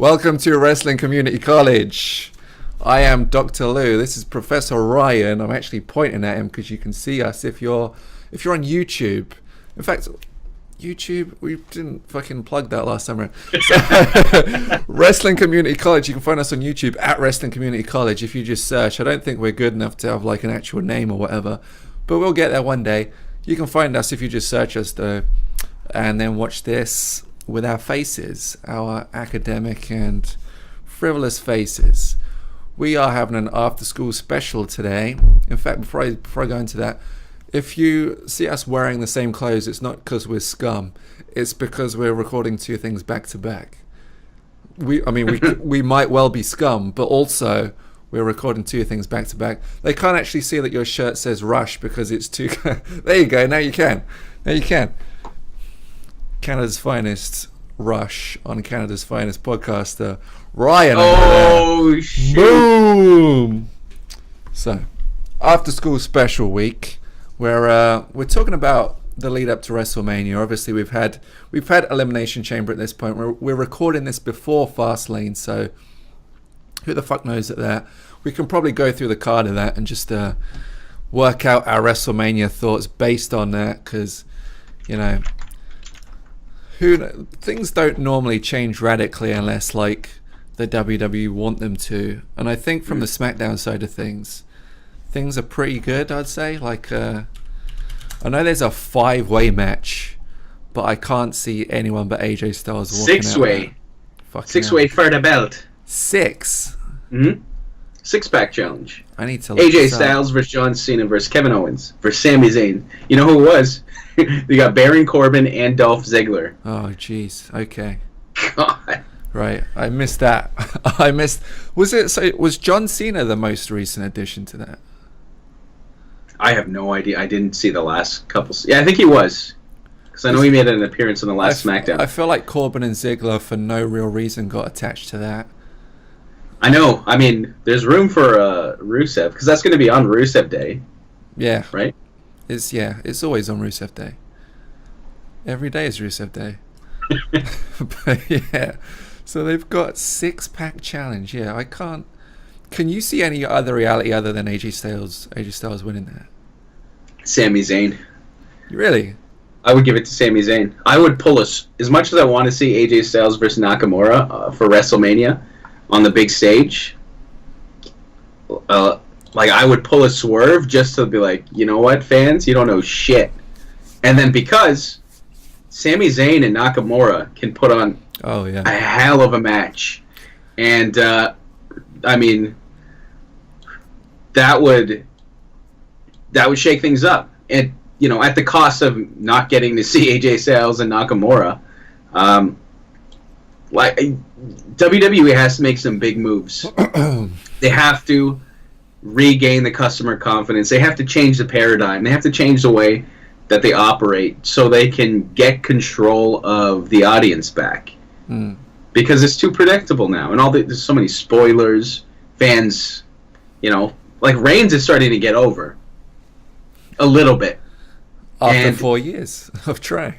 Welcome to Wrestling Community College. I am Dr. Lou. This is Professor Ryan. I'm actually pointing at him because you can see us if you're on YouTube. In fact, YouTube, we didn't fucking plug that last time around. So, Wrestling Community College, you can find us on YouTube at Wrestling Community College if you just search. I don't think we're good enough to have like an actual name or whatever, but we'll get there one day. You can find us if you just search us though, and then watch this with our faces, our academic and frivolous faces. We are having an after school special today. In fact, before I go into that, if you see us wearing the same clothes, it's not because we're scum. It's because we're recording two things back to back. We might well be scum, but also we're recording two things back to back. They can't actually see that your shirt says Rush because it's too... There you go. Now you can. Canada's finest Rush on Canada's finest podcaster, Ryan. Oh, shit. Boom! So, after school special week, where we're talking about the lead up to WrestleMania. Obviously, we've had Elimination Chamber at this point. We're recording this before Fastlane, so who the fuck knows at that? We can probably go through the card of that and just work out our WrestleMania thoughts based on that, because things don't normally change radically unless like the WWE want them to. And I think from the SmackDown side of things are pretty good, I'd say. Like, I know there's a 5-way match, but I can't see anyone but AJ Styles walking 6-way. out. 6-way for the belt. 6? Mm-hmm. 6-pack challenge. I need to look AJ Styles versus John Cena versus Kevin Owens versus Sami Zayn. You know who it was? They got Baron Corbin and Dolph Ziggler. Oh, jeez. Okay. God. Right. I missed that. Was John Cena the most recent addition to that? I have no idea. I didn't see the last couple. Yeah, I think he was. Because I know he made an appearance in the last SmackDown. I feel like Corbin and Ziggler, for no real reason, got attached to that. I know. I mean, there's room for Rusev, because that's going to be on Rusev Day. Yeah. Right? It's always on Rusev Day. Every day is Rusev Day. But yeah. So they've got 6-pack challenge. Yeah, I can't... Can you see any other reality other than AJ Styles winning that? Sami Zayn. Really? I would give it to Sami Zayn. I would pull as much as I want to see AJ Styles versus Nakamura for WrestleMania on the big stage. I would pull a swerve just to be like, you know what, fans, you don't know shit. And then because Sami Zayn and Nakamura can put on a hell of a match, and I mean, that would shake things up. And at the cost of not getting to see AJ Styles and Nakamura, WWE has to make some big moves. They have to regain the customer confidence. They have to change the paradigm. They have to change the way that they operate so they can get control of the audience back. Because it's too predictable now, and there's so many spoilers. Fans, like Reigns is starting to get over a little bit after 4 years of trying.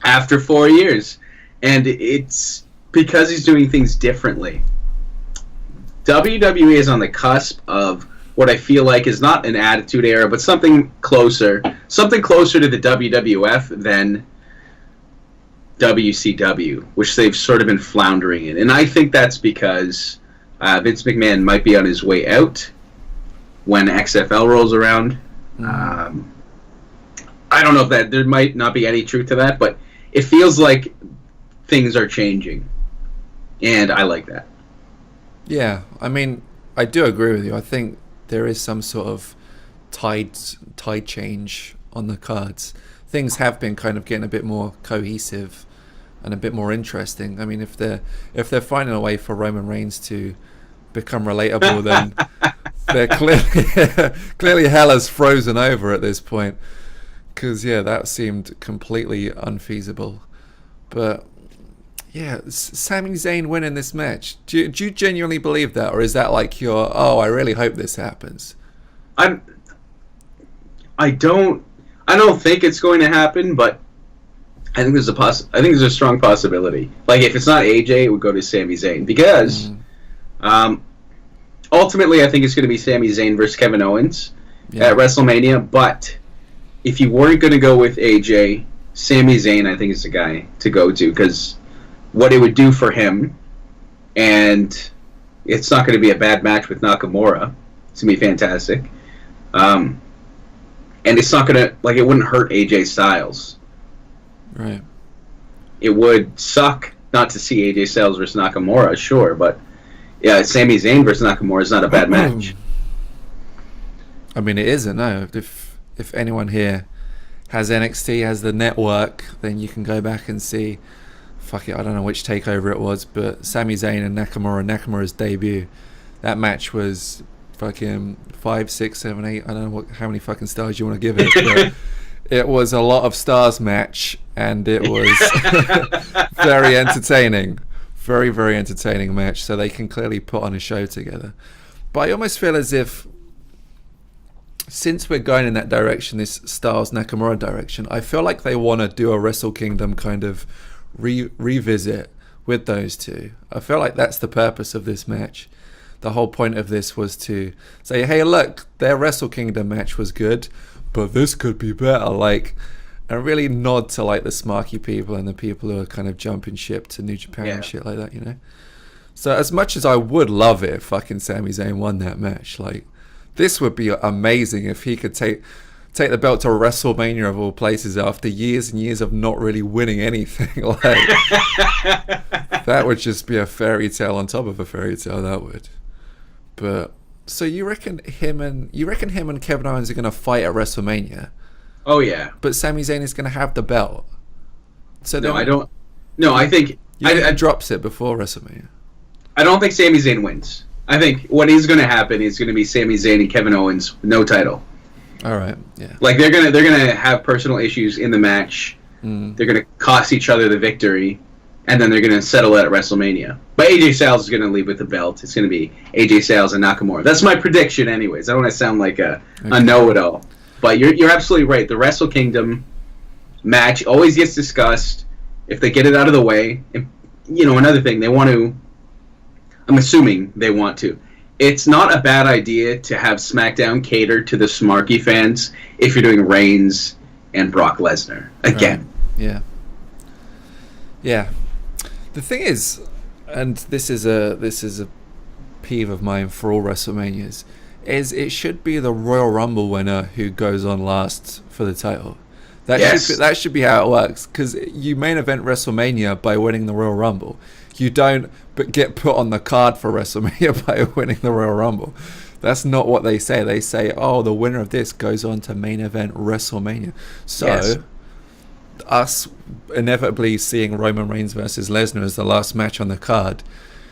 After 4 years, and it's because he's doing things differently. WWE is on the cusp of what I feel like is not an attitude era, but something closer to the WWF than WCW, which they've sort of been floundering in. And I think that's because Vince McMahon might be on his way out when XFL rolls around. I don't know if there might not be any truth to that, but it feels like things are changing. And I like that. Yeah, I mean, I do agree with you. I think there is some sort of tide change on the cards. Things have been kind of getting a bit more cohesive and a bit more interesting. I mean, if they're finding a way for Roman Reigns to become relatable, then they're clearly hell has frozen over at this point. Because that seemed completely unfeasible. But yeah, Sami Zayn winning this match. Do you genuinely believe that, or is that like I really hope this happens? I don't think it's going to happen, but I think there's a strong possibility. Like, if it's not AJ, it would go to Sami Zayn because, ultimately, I think it's going to be Sami Zayn versus Kevin Owens at WrestleMania. But if you weren't going to go with AJ, Sami Zayn, I think, is the guy to go to because what it would do for him, and it's not going to be a bad match with Nakamura. It's going to be fantastic. And it's not going to, like, it wouldn't hurt AJ Styles. Right. It would suck not to see AJ Styles versus Nakamura, sure, but yeah, Sami Zayn versus Nakamura is not a bad match. I mean, it isn't, no. If anyone here has NXT, has the network, then you can go back and see, fuck it, I don't know which takeover it was, but Sami Zayn and Nakamura's debut, that match was fucking 5, 6, 7, 8, I don't know how many fucking stars you want to give it, but it was a lot of stars match, and it was very entertaining. Very, very entertaining match, so they can clearly put on a show together. But I almost feel as if, since we're going in that direction, this Styles Nakamura direction, I feel like they want to do a Wrestle Kingdom kind of revisit with those two. I feel like that's the purpose of this match. The whole point of this was to say, hey, look, their Wrestle Kingdom match was good, but this could be better, like, and really nod to like the smarky people and the people who are kind of jumping ship to New Japan and shit like that, you know. So as much as I would love it if fucking Sami Zayn won that match, like, this would be amazing if he could take the belt to WrestleMania of all places after years and years of not really winning anything. Like, that would just be a fairy tale on top of a fairy tale, that would. But so you reckon him and Kevin Owens are going to fight at WrestleMania? Oh yeah. But Sami Zayn is going to have the belt. So no, I don't. No, I think I drops it before WrestleMania. I don't think Sami Zayn wins. I think what is going to happen is going to be Sami Zayn and Kevin Owens with no title. All right. Yeah. Like they're gonna have personal issues in the match. They're gonna cost each other the victory, and then they're gonna settle it at WrestleMania. But AJ Styles is gonna leave with the belt. It's gonna be AJ Styles and Nakamura. That's my prediction, anyways. I don't want to sound like a know-it-all, but you're absolutely right. The Wrestle Kingdom match always gets discussed. If they get it out of the way, and another thing they want to. I'm assuming they want to. It's not a bad idea to have SmackDown cater to the smarky fans if you're doing Reigns and Brock Lesnar again. Right. Yeah. The thing is, and this is a peeve of mine for all WrestleManias, is it should be the Royal Rumble winner who goes on last for the title. That should be how it works, because you main event WrestleMania by winning the Royal Rumble. You don't but get put on the card for WrestleMania by winning the Royal Rumble. That's not what they say. They say, oh, the winner of this goes on to main event WrestleMania. So, us inevitably seeing Roman Reigns versus Lesnar as the last match on the card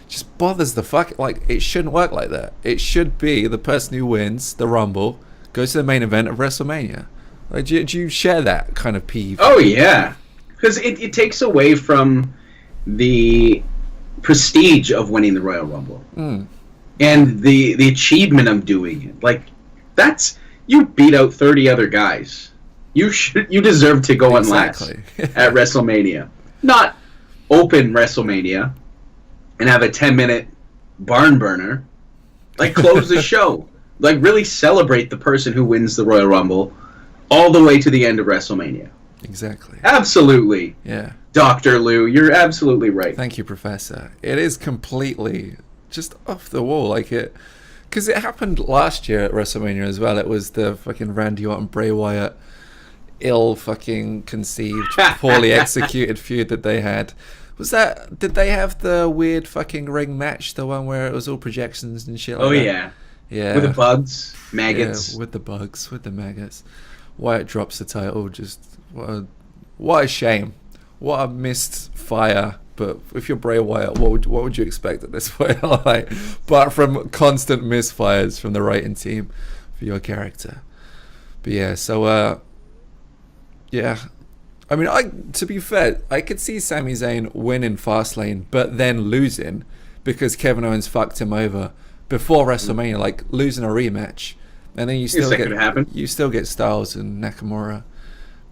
just bothers the fuck. Like, it shouldn't work like that. It should be the person who wins the Rumble goes to the main event of WrestleMania. Like, do you share that kind of peeve? Oh, yeah. Because it takes away from the prestige of winning the Royal Rumble and the achievement of doing it. Like, that's, you beat out 30 other guys. You deserve to go on last at WrestleMania, not open WrestleMania and have a 10-minute barn burner. Like, close the show. Like, really celebrate the person who wins the Royal Rumble all the way to the end of WrestleMania. Exactly. Absolutely. Yeah. Dr. Lou, you're absolutely right. Thank you, Professor. It is completely just off the wall, like it, because it happened last year at WrestleMania as well. It was the fucking Randy Orton Bray Wyatt ill fucking conceived, poorly executed feud that they had. Did they have the weird fucking ring match, the one where it was all projections and shit like that? Yeah. Yeah. With the bugs, maggots. Yeah, with the bugs, with the maggots. Wyatt drops the title, just what a shame. What a missed fire. But if you're Bray Wyatt, what would you expect at this point? Like, but from constant misfires from the writing team for your character. But yeah, so yeah. I mean, to be fair, I could see Sami Zayn winning Fastlane, but then losing because Kevin Owens fucked him over before WrestleMania, like losing a rematch, and then you still get Styles and Nakamura,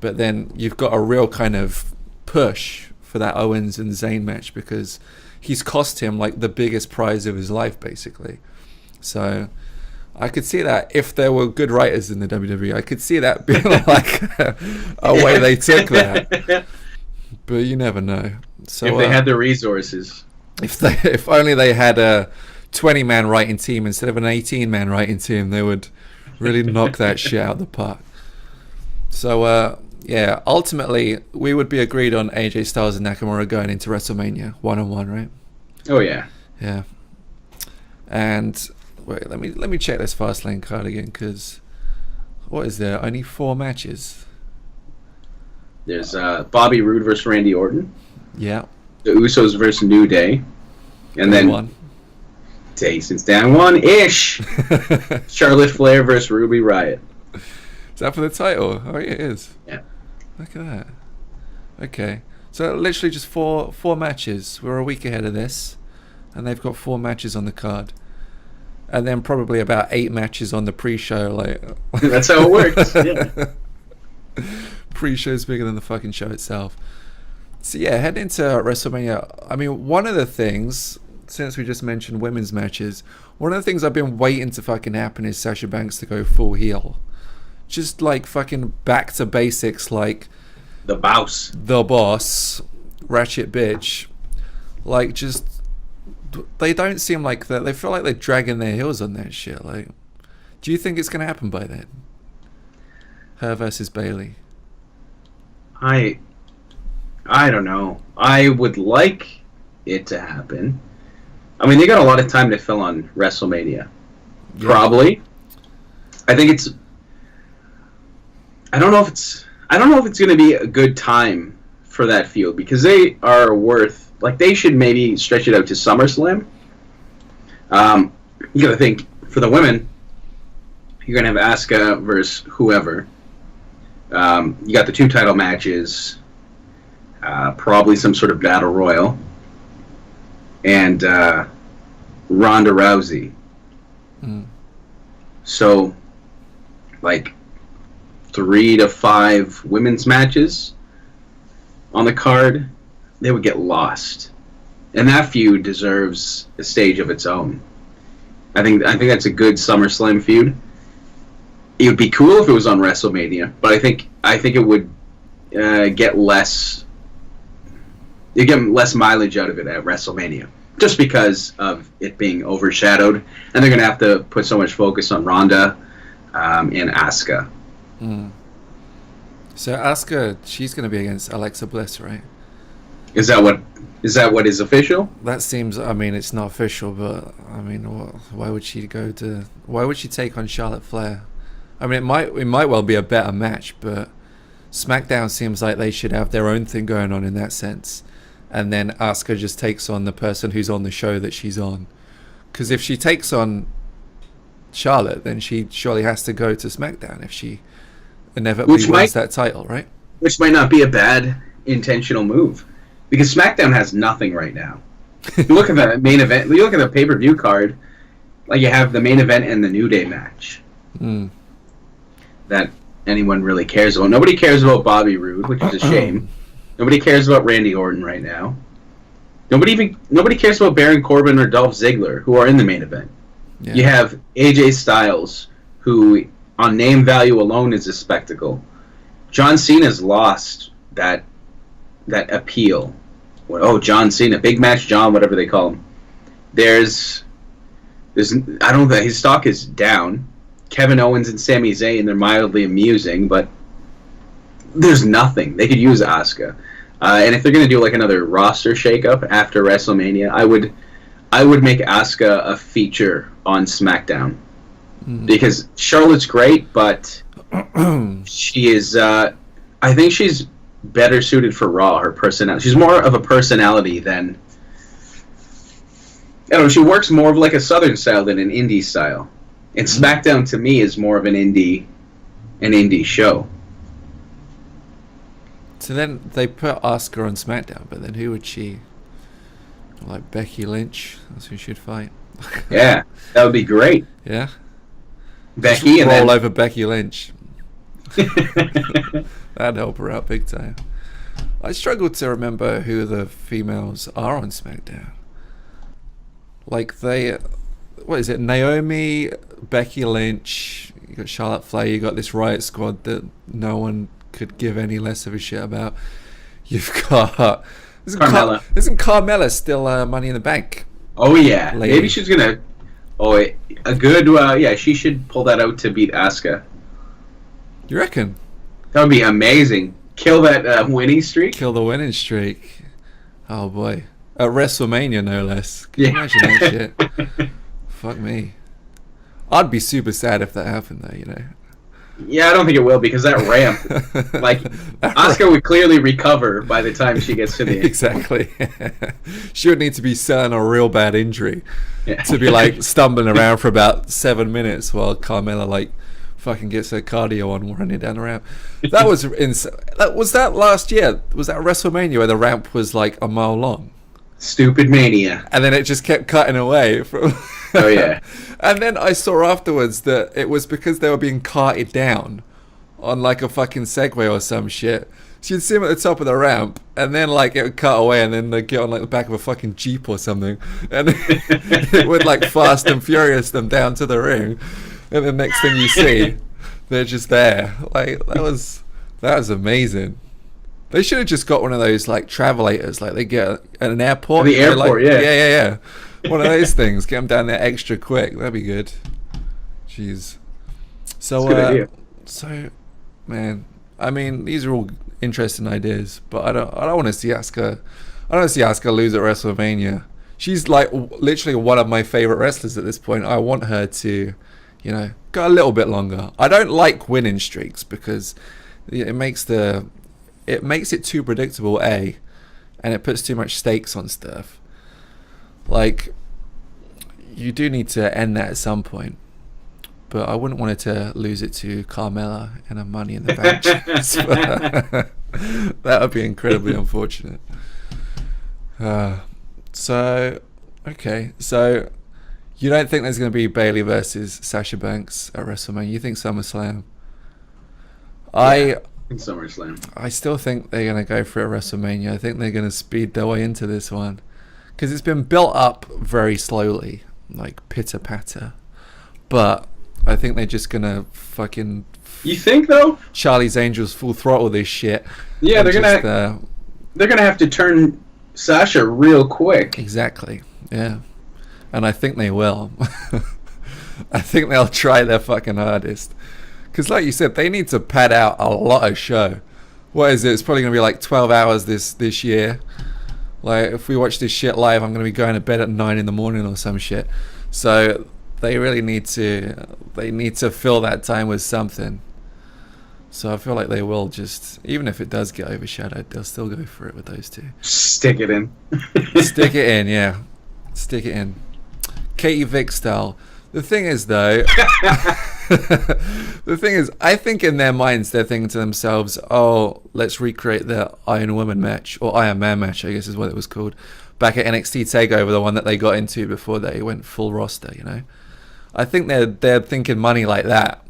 but then you've got a real kind of push for that Owens and Zayn match, because he's cost him like the biggest prize of his life, basically. So I could see that if there were good writers in the WWE, I could see that being like a way they took that. But you never know. So if they had the resources, if only they had a 20-man writing team instead of an 18-man writing team, they would really knock that shit out of the park. So yeah, ultimately we would be agreed on AJ Styles and Nakamura going into WrestleMania 1-on-1, right? Oh yeah. Yeah. And wait, let me check this Fastlane card again, because what is there? Only 4 matches. There's Bobby Roode versus Randy Orton. Yeah. The Usos versus New Day. And then one. Since down 1-ish. Charlotte Flair versus Ruby Riott. Is that for the title? Oh, yeah, it is. Yeah. Look at that. Okay. So literally just four matches. We're a week ahead of this. And they've got 4 matches on the card. And then probably about 8 matches on the pre-show. Like that's how it works. Yeah. Pre-show's bigger than the fucking show itself. So yeah, heading into WrestleMania. I mean, one of the things, since we just mentioned women's matches, one of the things I've been waiting to fucking happen is Sasha Banks to go full heel. Just like fucking back to basics, like the boss, ratchet bitch. Like, just they don't seem like that. They feel like they're dragging their heels on that shit. Like, do you think it's gonna happen by then? Her versus Bayley. I don't know. I would like it to happen. I mean, they got a lot of time to fill on WrestleMania. Yeah. Probably. I think it's. I don't know if it's going to be a good time for that feud, because they are worth, like, they should maybe stretch it out to SummerSlam. You got to think, for the women, you're going to have Asuka versus whoever. You got the 2 title matches, probably some sort of battle royal, and Ronda Rousey. So, like, 3 to 5 women's matches on the card, they would get lost, and that feud deserves a stage of its own. I think that's a good SummerSlam feud. It would be cool if it was on WrestleMania, but I think it would get less. You get less mileage out of it at WrestleMania, just because of it being overshadowed, and they're going to have to put so much focus on Ronda and Asuka. So Asuka, she's going to be against Alexa Bliss, right? Is that what is official? That seems. I mean, it's not official, but I mean, why would she take on Charlotte Flair? I mean, it might well be a better match, but SmackDown seems like they should have their own thing going on in that sense, and then Asuka just takes on the person who's on the show that she's on. Because if she takes on Charlotte, then she surely has to go to SmackDown if she inevitably wins that title, right? Which might not be a bad intentional move, because SmackDown has nothing right now. You look at the main event, you look at the pay-per-view card, like you have the main event and the New Day match that anyone really cares about. Nobody cares about Bobby Roode, which is a shame. Nobody cares about Randy Orton right now. Nobody cares about Baron Corbin or Dolph Ziggler, who are in the main event. Yeah. You have AJ Styles, who on name value alone is a spectacle. John Cena's lost that appeal. Oh, John Cena, big match John, whatever they call him. There's I don't think his stock is down. Kevin Owens and Sami Zayn, they're mildly amusing, but there's nothing. They could use Asuka. And if they're going to do like another roster shakeup after WrestleMania, I would make Asuka a feature on SmackDown. Because Charlotte's great, but she is, I think she's better suited for Raw, her personality. She's more of a personality than, I don't know, she works more of like a Southern style than an indie style. And SmackDown to me is more of an indie show. So then they put Asuka on SmackDown, but then who would she? Like Becky Lynch? That's who she'd fight. Yeah, that would be great. Yeah. Becky just roll over Becky Lynch. That'd help her out big time. I struggle to remember who the females are on SmackDown. Like what is it? Naomi, Becky Lynch, you got Charlotte Flair, you got this Riot Squad that no one could give any less of a shit about. You've got Carmella. Isn't Carmella still Money in the Bank? Oh yeah, lady? Maybe she's gonna. Oh, a good. Yeah, she should pull that out to beat Asuka. You reckon? That would be amazing. Kill that winning streak. Kill the winning streak. Oh boy. At WrestleMania, no less. Can you imagine that shit? Fuck me. I'd be super sad if that happened, though, you know? Yeah, I don't think it will, because that ramp, like, Asuka would clearly recover by the time she gets to the end. Exactly. She would need to be selling a real bad injury to be, like, stumbling around for about 7 minutes while Carmella, like, fucking gets her cardio on running down the ramp. That was was that last year? Was that WrestleMania where the ramp was, like, a mile long? Stupid Mania. And then it just kept cutting away from... Oh yeah. And then I saw afterwards that it was because they were being carted down on like a fucking Segway or some shit. So you'd see them at the top of the ramp, and then like it would cut away, and then they'd get on like the back of a fucking Jeep or something, and it would like Fast and Furious them down to the ring. And the next thing you see, they're just there. Like that was amazing. They should have just got one of those like travelators, like they get at an airport. The airport, like, yeah. Yeah. One of those things. Get them down there extra quick. That'd be good. Jeez. So, That's a good idea. So, man, I mean, these are all interesting ideas, but I don't want to see Asuka. I don't want to see Asuka lose at WrestleMania. She's like literally one of my favorite wrestlers at this point. I want her to, you know, go a little bit longer. I don't like winning streaks because it makes it too predictable, and it puts too much stakes on stuff. Like, you do need to end that at some point, but I wouldn't want her to lose it to Carmella in a Money in the Bank chance. That would be incredibly unfortunate. So you don't think there's going to be Bayley versus Sasha Banks at WrestleMania? You think SummerSlam? In SummerSlam. I still think they're going to go for a WrestleMania. I think they're going to speed their way into this one. Because it's been built up very slowly, like pitter-patter. But I think they're just going to fucking... You think, though? Charlie's Angels full throttle this shit. Yeah, they're going to have to turn Sasha real quick. Exactly, yeah. And I think they will. I think they'll try their fucking hardest. Because like you said, they need to pad out a lot of show. What is it? It's probably going to be like 12 hours this year. Like, if we watch this shit live, I'm going to be going to bed at 9 in the morning or some shit. So they really need to fill that time with something. So I feel like they will just, even if it does get overshadowed, they'll still go for it with those two. Stick it in. Stick it in, yeah. Stick it in. Katie Vick style. The thing is, though, I think in their minds they're thinking to themselves, oh, let's recreate the Iron Woman match, or Iron Man match, I guess is what it was called, back at NXT TakeOver, the one that they got into before they went full roster, you know? I think they're thinking money like that.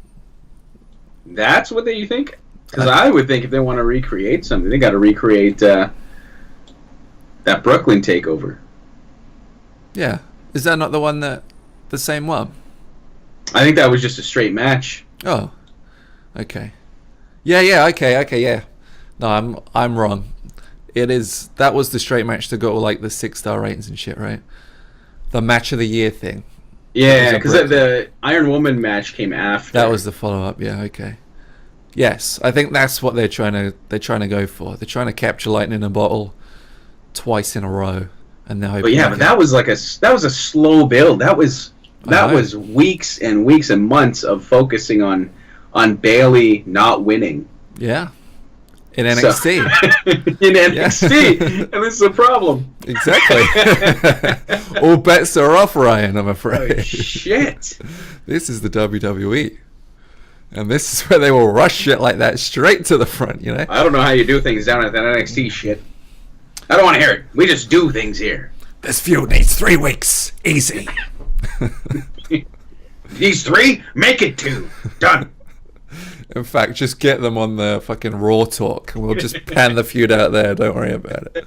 That's what you think? Because I would think if they want to recreate something, they got to recreate that Brooklyn TakeOver. Yeah. Is that not the same one? I think that was just a straight match. Oh, okay. Yeah, okay, yeah. No, I'm wrong. That was the straight match to go like the 6-star ratings and shit, right? The match of the year thing. Yeah, because the Iron Woman match came after. That was the follow-up. Yeah, okay. Yes, I think that's what they're trying to go for. They're trying to capture lightning in a bottle twice in a row, and they're hoping. But that was a slow build. That was weeks and weeks and months of focusing on Bayley not winning. Yeah. In NXT. In NXT. And this is a problem. Exactly. All bets are off, Ryan, I'm afraid. Oh, shit. This is the WWE. And this is where they will rush shit like that straight to the front, you know? I don't know how you do things down at that NXT shit. I don't want to hear it. We just do things here. This feud needs 3 weeks. Easy. These 3? Make it 2. Done. In fact, just get them on the fucking Raw talk, and we'll just pan the feud out there. Don't worry about it.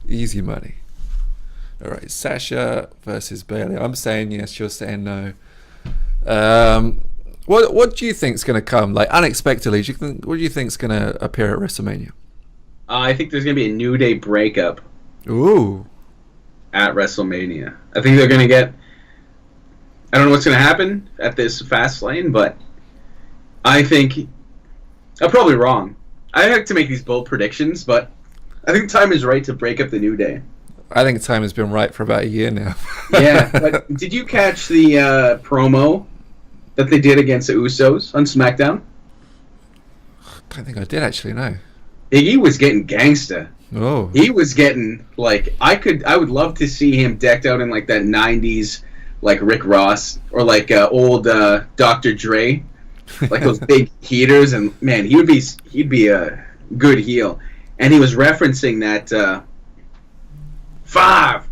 Easy money. All right, Sasha versus Bayley. I'm saying yes. You're saying no. What do you think's going to come? Like unexpectedly, what do you think's going to appear at WrestleMania? I think there's going to be a New Day breakup. Ooh. At WrestleMania. I think they're going to get... I don't know what's going to happen at this fast lane, but I think... I'm probably wrong. I like to make these bold predictions, but I think time is right to break up the New Day. I think time has been right for about a year now. Yeah, but did you catch the promo that they did against the Usos on SmackDown? I don't think I did actually, no. Big E was getting gangsta. Oh. He was getting, like, I would love to see him decked out in, like, that 90s, like, Rick Ross, or, like, old Dr. Dre, like those big heaters, and, man, he'd be a good heel. And he was referencing that, 5,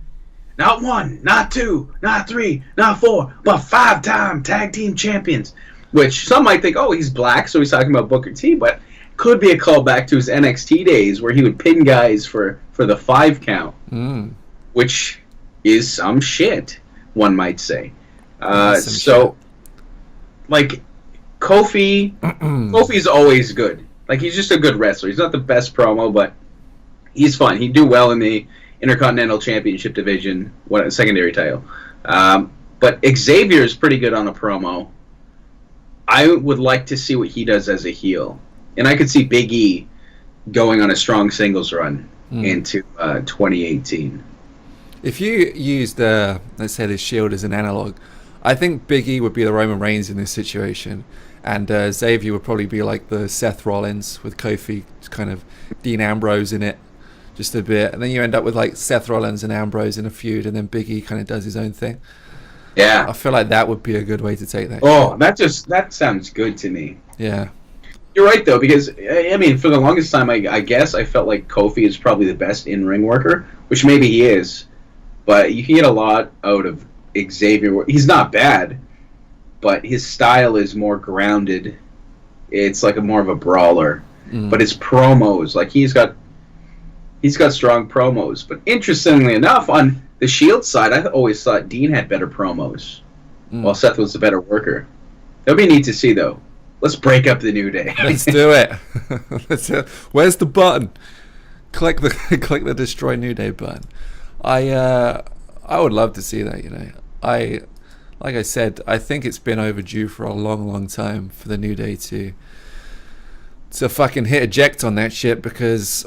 not 1, not 2, not 3, not 4, but 5-time tag team champions. Which some might think, oh, he's black, so he's talking about Booker T, but could be a callback to his NXT days where he would pin guys for the 5 count, which is some shit, one might say. So, like, Kofi's always good. Like, he's just a good wrestler. He's not the best promo, but he's fun. He'd do well in the Intercontinental Championship division, secondary title. But Xavier is pretty good on a promo. I would like to see what he does as a heel. And I could see Big E going on a strong singles run into 2018. If you used, let's say, the Shield as an analog, I think Big E would be the Roman Reigns in this situation. And Xavier would probably be like the Seth Rollins with Kofi, kind of Dean Ambrose in it, just a bit. And then you end up with like Seth Rollins and Ambrose in a feud, and then Big E kind of does his own thing. Yeah. I feel like that would be a good way to take that. Oh, that sounds good to me. Yeah. You're right, though, because, I mean, for the longest time, I guess I felt like Kofi is probably the best in-ring worker, which maybe he is, but you can get a lot out of Xavier. He's not bad, but his style is more grounded. It's like more of a brawler. But his promos, like, he's got strong promos. But interestingly enough, on the Shield side, I always thought Dean had better promos, while Seth was the better worker. That would be neat to see, though. Let's break up the New Day. Let's do it. Where's the button? Click the Destroy New Day button. I would love to see that. You know, like I said, I think it's been overdue for a long time for the New Day to fucking hit eject on that shit, because,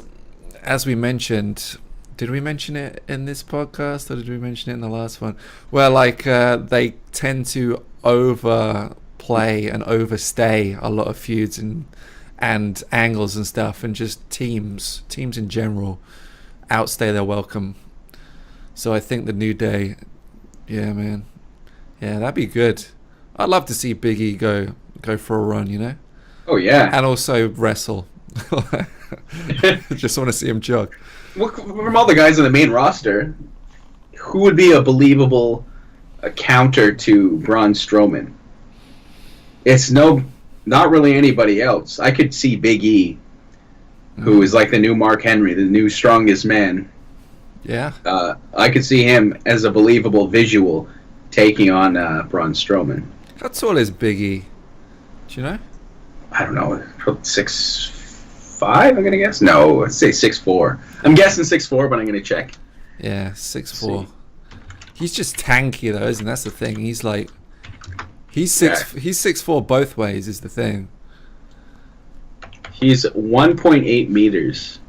as we mentioned, did we mention it in this podcast or did we mention it in the last one? Well, like they tend to overplay and overstay a lot of feuds and angles and stuff, and just teams in general outstay their welcome. So I think the New Day, yeah, man, yeah, that'd be good. I'd love to see Big E go for a run, you know. Oh yeah, and also wrestle. Just want to see him jog. Well, from all the guys on the main roster, who would be a believable counter to Braun Strowman? It's not really anybody else. I could see Big E, who is like the new Mark Henry, the new strongest man. Yeah. I could see him as a believable visual taking on Braun Strowman. How tall is Big E? Do you know? I don't know. 6'5", I'm going to guess? No, let's say 6'4". I'm guessing 6'4", but I'm going to check. Yeah, 6'4". He's just tanky, though, isn't he? That's the thing. He's like... He's 6'4" both ways is the thing. He's 1.8 meters.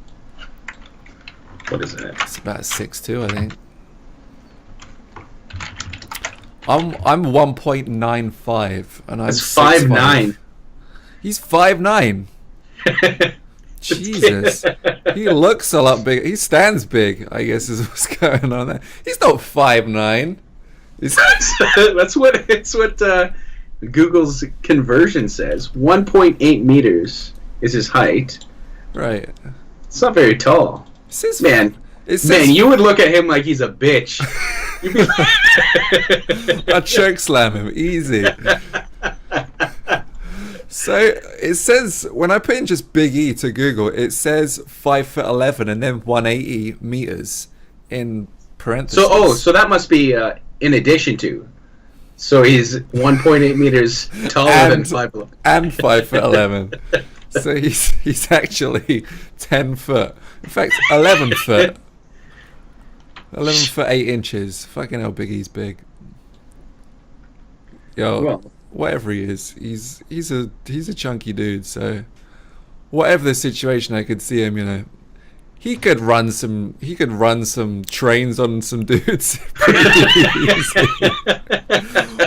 What is that? It's about 6'2", I think. I'm 1.95, and I'm 5'9". He's 5'9". Jesus, he looks a lot bigger. He stands big, I guess, is what's going on there. He's not 5'9". That's what Google's conversion says. 1.8 meters is his height. Right. It's not very tall. Man, you would look at him like he's a bitch. I'd choke slam him easy. So it says, when I put in just Big E to Google, it says 5'11" and then 180 meters in parentheses. So that must be in addition to. So he's 1.8 meters taller than 5'11". And 5'11". So he's actually 10 foot. In fact, 11 foot. 11 foot 8 inches. Fucking hell, Big E's big. Yo, Well, whatever he is, he's a chunky dude. So whatever the situation, I could see him. You know, he could run some trains on some dudes pretty easy.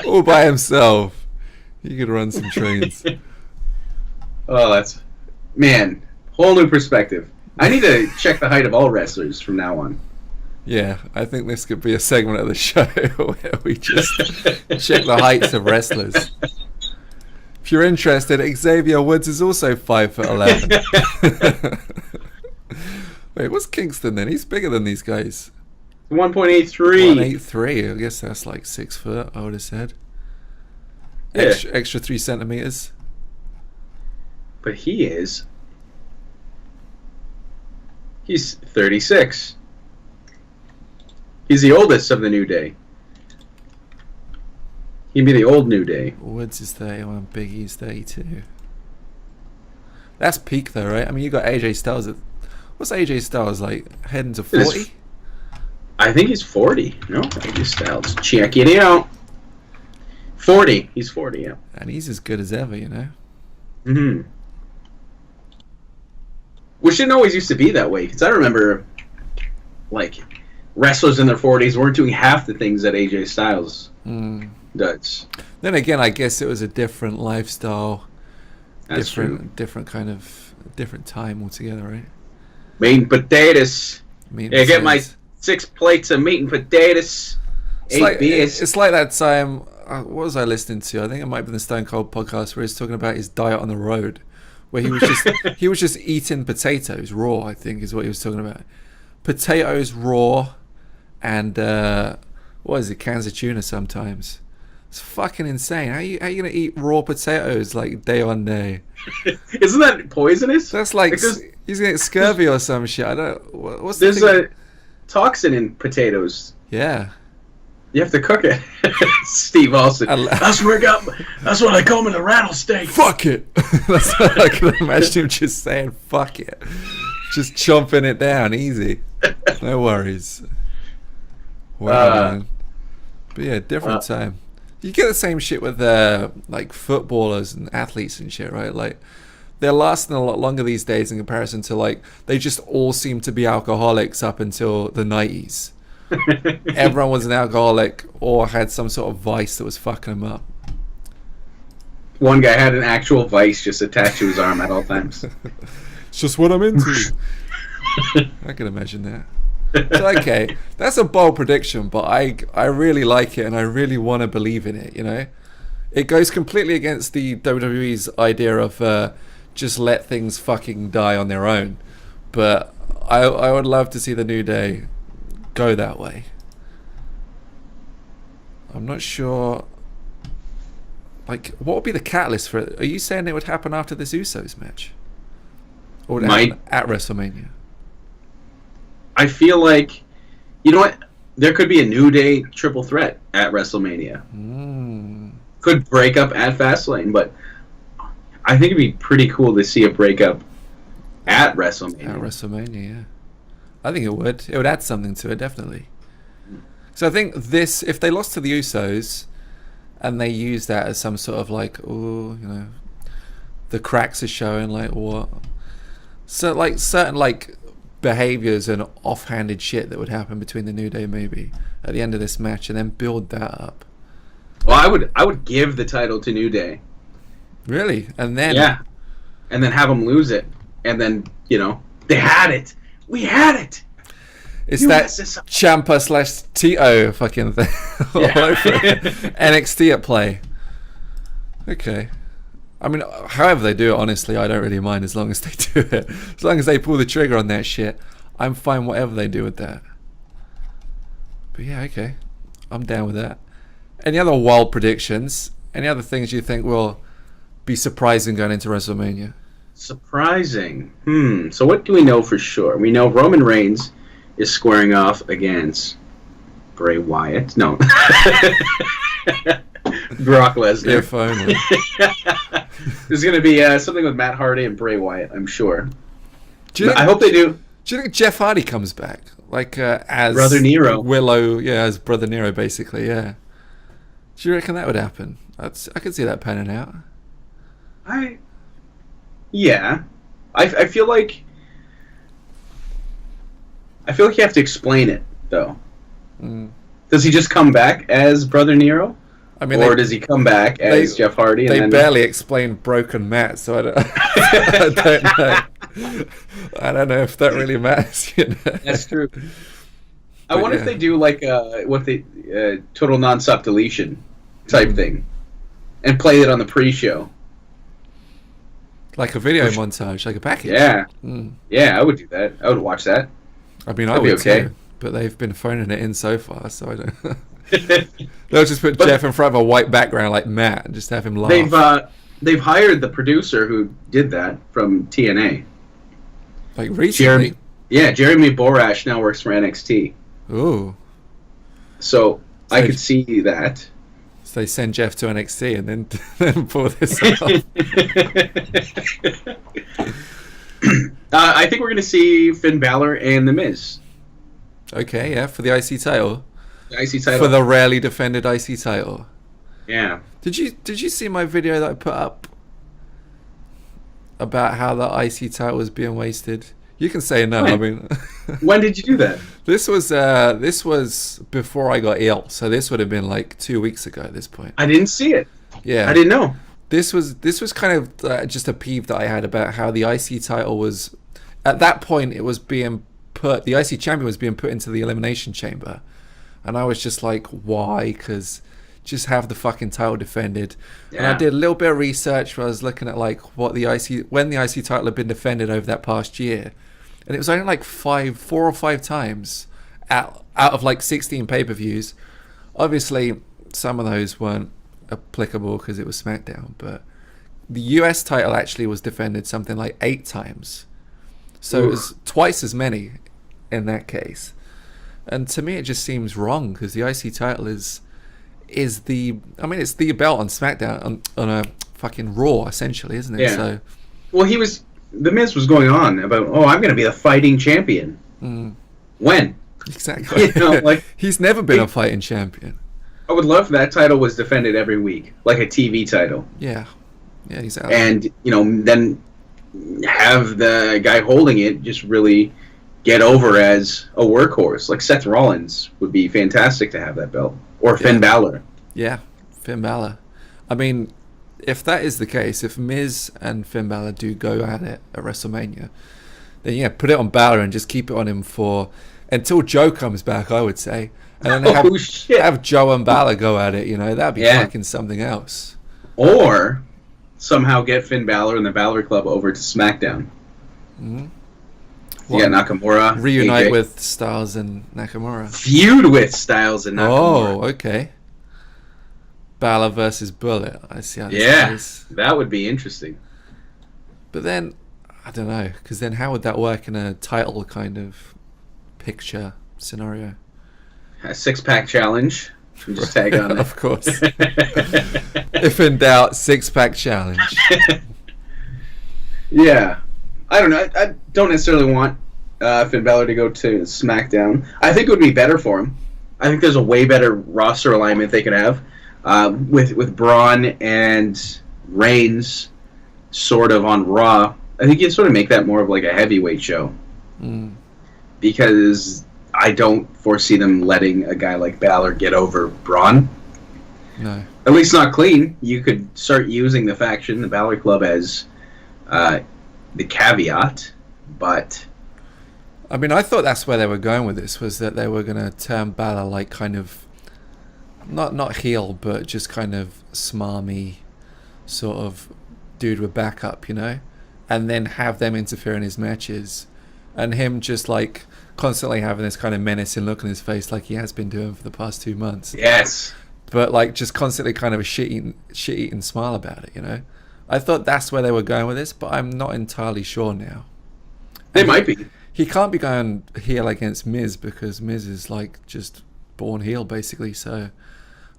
All by himself. He could run some trains. oh, that's man, whole new perspective. I need to check the height of all wrestlers from now on. Yeah, I think this could be a segment of the show where we just check the heights of wrestlers. If you're interested, Xavier Woods is also 5'11". Wait, what's Kingston then? He's bigger than these guys. 1.83. 183. I guess that's like 6 foot, I would have said. Yeah. Extra 3 centimeters. But he's 36. He's the oldest of the New Day. He'd be the old New Day. Woods is 31, Big E's 32. That's peak though, right? I mean, you got AJ Styles. What's AJ Styles like? Heading to 40? I think he's 40. No, AJ Styles. Check it out. 40. He's 40, yeah. And he's as good as ever, you know? Mm-hmm. Which didn't always used to be that way. Because I remember, like, wrestlers in their 40s weren't doing half the things that AJ Styles does. Then again, I guess it was a different lifestyle. That's true. Different kind of... different time altogether, right? Meat and potatoes. Yeah, get my 6 plates of meat and potatoes. 8 beers. It's like that time... what was I listening to? I think it might have been the Stone Cold podcast where he's talking about his diet on the road, where he was just he was just eating potatoes raw. I think is what he was talking about. Potatoes raw, and what is it? Cans of tuna sometimes. It's fucking insane. How you gonna eat raw potatoes like day on day? Isn't that poisonous? That's like he's gonna get scurvy or some shit. I don't. What's there's a toxin in potatoes. Yeah. You have to cook it. Steve Austin. That's what I call him in a rattlesnake. Fuck it. That's what I can imagine him just saying, fuck it. Just chomping it down, easy. No worries. Wow, man. But yeah, different time. You get the same shit with like footballers and athletes and shit, right? Like they're lasting a lot longer these days in comparison to like they just all seem to be alcoholics up until the 90s. Everyone was an alcoholic or had some sort of vice that was fucking them up. One guy had an actual vice just attached to his arm at all times. It's just what I'm into. I can imagine that. So, okay, that's a bold prediction, but I really like it and I really want to believe in it, you know? It goes completely against the WWE's idea of just let things fucking die on their own. But I would love to see the New Day go that way. I'm not sure. Like, what would be the catalyst for it? Are you saying it would happen after this Usos match? Or would it happen at WrestleMania? I feel like, you know what? There could be a New Day triple threat at WrestleMania. Could break up at Fastlane, but I think it'd be pretty cool to see a breakup at WrestleMania. At WrestleMania, yeah. I think it would. It would add something to it, definitely. So I think this, if they lost to the Usos, and they use that as some sort of like, oh, you know, the cracks are showing, like what? So like certain like behaviors and offhanded shit that would happen between the New Day maybe at the end of this match, and then build that up. Well, I would give the title to New Day. Really? And then and then have them lose it, and then you know they had it. We had it. It's that Ciampa / Tito fucking thing. NXT at play. Okay. I mean, however they do it, honestly, I don't really mind as long as they do it. As long as they pull the trigger on that shit, I'm fine whatever they do with that. But yeah, okay. I'm down with that. Any other wild predictions? Any other things you think will be surprising going into WrestleMania? Surprising. So what do we know for sure? We know Roman Reigns is squaring off against Bray Wyatt. No. Brock Lesnar. If only. There's going to be something with Matt Hardy and Bray Wyatt, I'm sure. I hope they do. Do you think Jeff Hardy comes back? Like, as Brother Nero. Willow, yeah, as Brother Nero, basically, yeah. Do you reckon that would happen? I could see that panning out. Yeah. I feel like you have to explain it, though. Does he just come back as Brother Nero? I mean, or does he come back as Jeff Hardy? They barely explained Broken Matt, so I don't, I don't know. I don't know if that really matters. You know? That's true. I wonder if they do like total non-stop deletion type thing, and play it on the pre-show, like a video montage, like a package. Yeah, yeah, I would do that. I would watch that. I mean, I would too, but they've been phoning it in so far, so I don't. They'll just put Jeff in front of a white background like Matt and just have him laugh. They've hired the producer who did that from TNA. Like recently? Jeremy Borash now works for NXT. Ooh. So I could see that. So they send Jeff to NXT and then pull this off. I think we're going to see Finn Balor and The Miz. Okay, yeah, for the IC title. The IC title. For the rarely defended IC title. Yeah. Did you see my video that I put up about how the IC title was being wasted? You can say no. I mean, when did you do that? This was before I got ill, so this would have been like 2 weeks ago at this point. I didn't see it. Yeah, I didn't know. This was kind of just a peeve that I had about how the IC title was. At that point, it was being put. The IC champion was being put into the elimination chamber, and I was just like, why? Because just have the fucking title defended. Yeah. And I did a little bit of research where I was looking at like when the IC title had been defended over that past year, and it was only like 4 or 5 times out of like 16 pay-per-views. Obviously, some of those weren't applicable because it was SmackDown, but the US title actually was defended something like 8 times. So it was twice as many in that case. And to me, it just seems wrong because the IC title is it's the belt on SmackDown on a fucking Raw essentially, isn't it? Yeah. So, well, The Miz was going on about, I'm going to be the fighting champion. When? Exactly. Like he's never been a fighting champion. I would love if that title was defended every week, like a TV title. Yeah, exactly. And then have the guy holding it just really get over as a workhorse. Like Seth Rollins would be fantastic to have that belt, or Finn Balor. Yeah, Finn Balor. I mean, if that is the case, if Miz and Finn Balor do go at it at WrestleMania, then put it on Balor and just keep it on him until Joe comes back, I would say. And then have Joe and Balor go at it, that'd be fucking something else. Or somehow get Finn Balor and the Balor Club over to SmackDown. You got Nakamura. Reunite AJ. with Styles and Nakamura. Feud with Styles and Nakamura. Oh, okay. Balor versus Bullet. I see how this goes. That would be interesting. But then, I don't know, because then how would that work in a title kind of picture scenario? A 6-pack challenge. Just tag on it. Of course. If in doubt, 6-pack challenge. Yeah. I don't know. I don't necessarily want Finn Balor to go to SmackDown. I think it would be better for him. I think there's a way better roster alignment they could have with Braun and Reigns sort of on Raw. I think you'd sort of make that more of like a heavyweight show. Because I don't foresee them letting a guy like Balor get over Braun. No. At least not clean. You could start using the faction, the Balor Club, as the caveat, but... I mean, I thought that's where they were going with this, was that they were going to turn Balor like kind of... Not heel, but just kind of smarmy sort of dude with backup, and then have them interfere in his matches, and him just like constantly having this kind of menacing look on his face like he has been doing for the past 2 months. Yes. But like just constantly kind of a shit-eating smile about it, I thought that's where they were going with this, but I'm not entirely sure now. They might be. He can't be going heel against Miz because Miz is like just born heel basically. So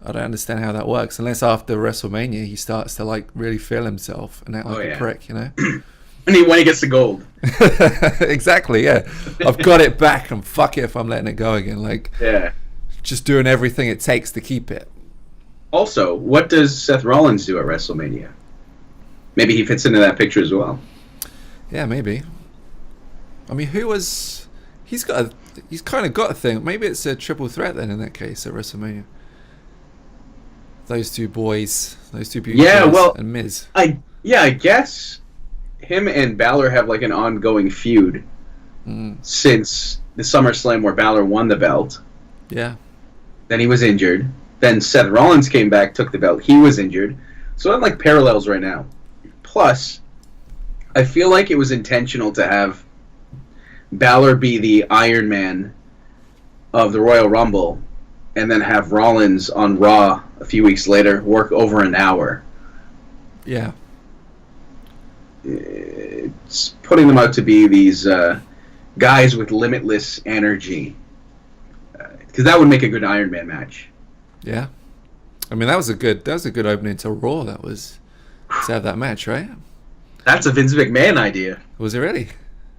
I don't understand how that works unless after WrestleMania he starts to like really feel himself and act like a prick, you know. And when he gets the gold. Exactly, yeah. I've got it back and fuck it if I'm letting it go again. Like, yeah, just doing everything it takes to keep it. Also, what does Seth Rollins do at WrestleMania? Maybe he fits into that picture as well. Yeah, maybe. I mean, he's kind of got a thing. Maybe it's a triple threat then in that case at WrestleMania. Those two boys, those two beauty and Miz. I guess him and Balor have like an ongoing feud since the SummerSlam where Balor won the belt. Yeah. Then he was injured. Then Seth Rollins came back, took the belt. He was injured. So I'm like parallels right now. Plus, I feel like it was intentional to have Balor be the Iron Man of the Royal Rumble and then have Rollins on Raw a few weeks later work over an hour. Yeah. It's putting them out to be these guys with limitless energy. Because that would make a good Iron Man match. Yeah. I mean, that was a good opening to Raw. That was to have that match, right? That's a Vince McMahon idea. Was it really?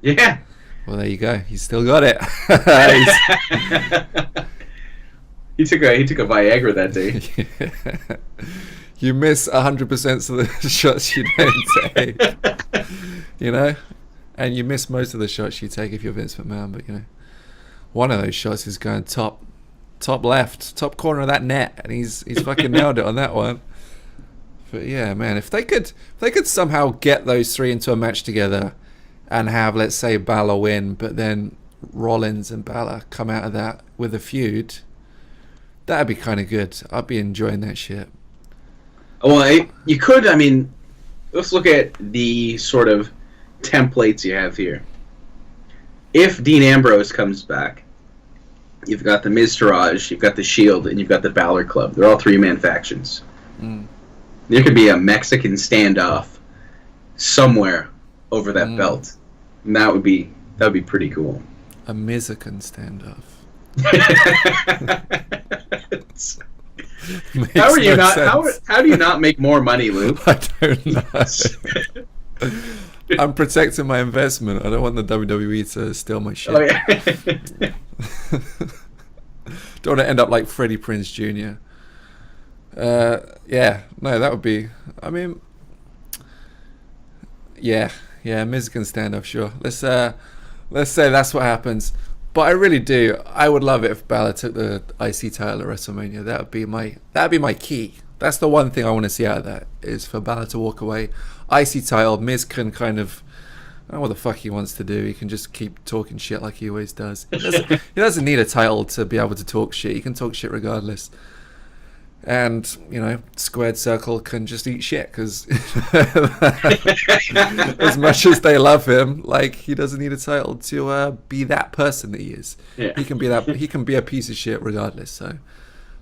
Yeah. Well, there you go. He's still got it. He took a Viagra that day. Yeah. You miss 100% of the shots you don't take, you know, and you miss most of the shots you take if you're Vince McMahon. But you know, one of those shots is going top left, top corner of that net, and he's fucking nailed it on that one. But yeah, man, if they could somehow get those three into a match together and have, let's say, Balor win, but then Rollins and Balor come out of that with a feud, that'd be kind of good. I'd be enjoying that shit. Well, you could, I mean, let's look at the sort of templates you have here. If Dean Ambrose comes back, you've got the Miztourage, you've got the Shield, and you've got the Balor Club. They're all three-man factions. There could be a Mexican standoff somewhere over that belt. And that would be pretty cool. A Mexican standoff. How are you not? How do you not make more money, Luke? I don't know. I'm protecting my investment. I don't want the WWE to steal my shit. Oh yeah. Don't want to end up like Freddie Prinze Jr. Yeah, no, that would be. I mean, yeah, Mexican standoff, sure. Let's say that's what happens. But I really do. I would love it if Balor took the IC title at WrestleMania. That'd be my key. That's the one thing I want to see out of that, is for Balor to walk away. IC title, Miz can kind of, I don't know what the fuck he wants to do. He can just keep talking shit like he always does. He doesn't need a title to be able to talk shit. He can talk shit regardless. And, you know, Squared Circle can just eat shit because as much as they love him, like, he doesn't need a title to be that person that he is. Yeah. He can be a piece of shit regardless. So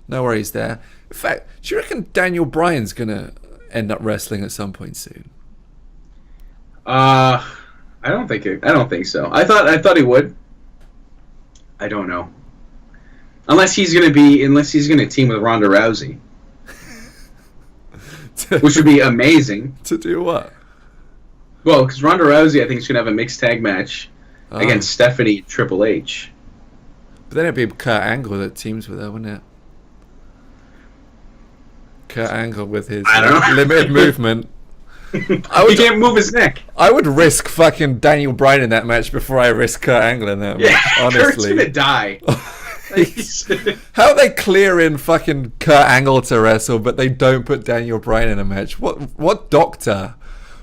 no worries there. In fact, do you reckon Daniel Bryan's gonna end up wrestling at some point soon? I don't think so. I thought he would. I don't know. Unless he's gonna team with Ronda Rousey, which would be amazing. To do what? Well, because Ronda Rousey, I think, is gonna have a mixed tag match against Stephanie and Triple H. But then it'd be Kurt Angle that teams with her, wouldn't it? Kurt Angle with his limited movement. He can't move his neck. I would risk fucking Daniel Bryan in that match before I risk Kurt Angle in that match. Honestly, Kurt's gonna die. How they clear in fucking Kurt Angle to wrestle, but they don't put Daniel Bryan in a match? What doctor?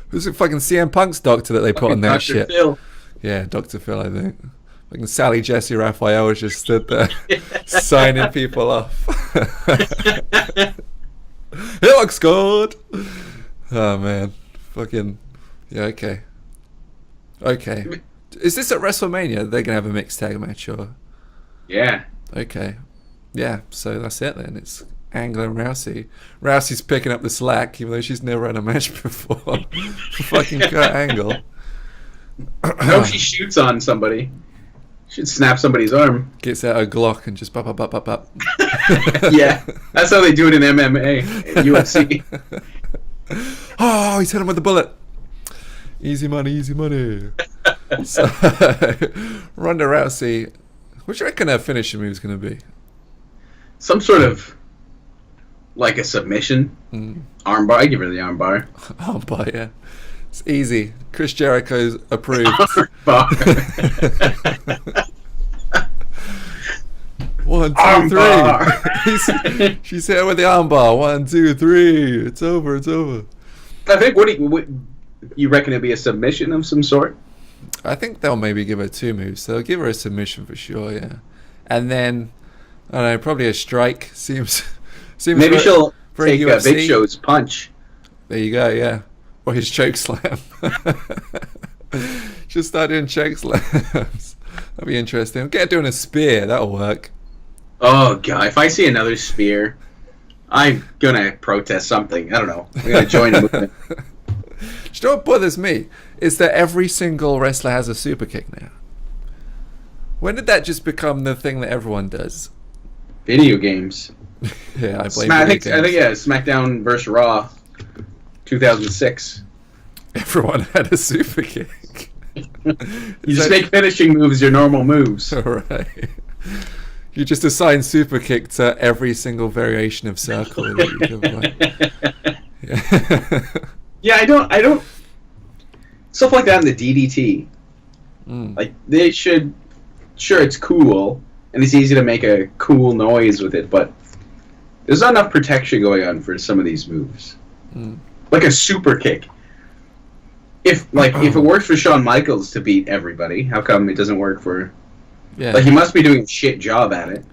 Who's it? Fucking CM Punk's doctor that they put on that Dr. shit? Phil. Yeah, Dr. Phil, I think. Fucking Sally Jesse Raphael was just stood there signing people off. It looks good. Oh man, fucking yeah. Okay. Is this at WrestleMania? They're gonna have a mixed tag match, or? Yeah. Okay. Yeah. So that's it then. Angle and Rousey. Rousey's picking up the slack, even though she's never had a match before. Fucking Kurt Angle. I hope she shoots on somebody. Should snap somebody's arm. Gets out a Glock and just bop, bop, bop, bop, bop. Yeah, that's how they do it in MMA, in UFC. Oh, he's hit him with a bullet. Easy money, easy money. So, Ronda Rousey, what do you reckon her finishing move is going to be? Some sort of, like a submission. Armbar. I give her the armbar. Armbar, yeah. It's easy. Chris Jericho's approved. Armbar. 1, 2, Armbar. 3. She's hit with the armbar. 1, 2, 3. It's over. It's over. I think. What you reckon it'd be a submission of some sort? I think they'll maybe give her 2 moves. They'll give her a submission for sure, yeah. And then, I don't know, probably a strike. Seems maybe she'll very take UFC. Big Show's punch. There you go, yeah. Or his choke slam. She'll start doing choke slams. That'll be interesting. Get her doing a spear. That'll work. Oh god! If I see another spear, I'm gonna protest something. I don't know. I'm gonna join the movement. Do you know what bothers me? Is that every single wrestler has a super kick now. When did that just become the thing that everyone does? Video games. Yeah, I blame I video think yeah, SmackDown vs. Raw, 2006. Everyone had a super kick. You just make finishing moves your normal moves. Right. You just assign super kick to every single variation of circle that you can play. Yeah. Yeah, I don't. Stuff like that in the DDT. Like they should. Sure, it's cool and it's easy to make a cool noise with it, but there's not enough protection going on for some of these moves. Like a super kick. If it works for Shawn Michaels to beat everybody, how come it doesn't work for? Yeah. Like he must be doing a shit job at it.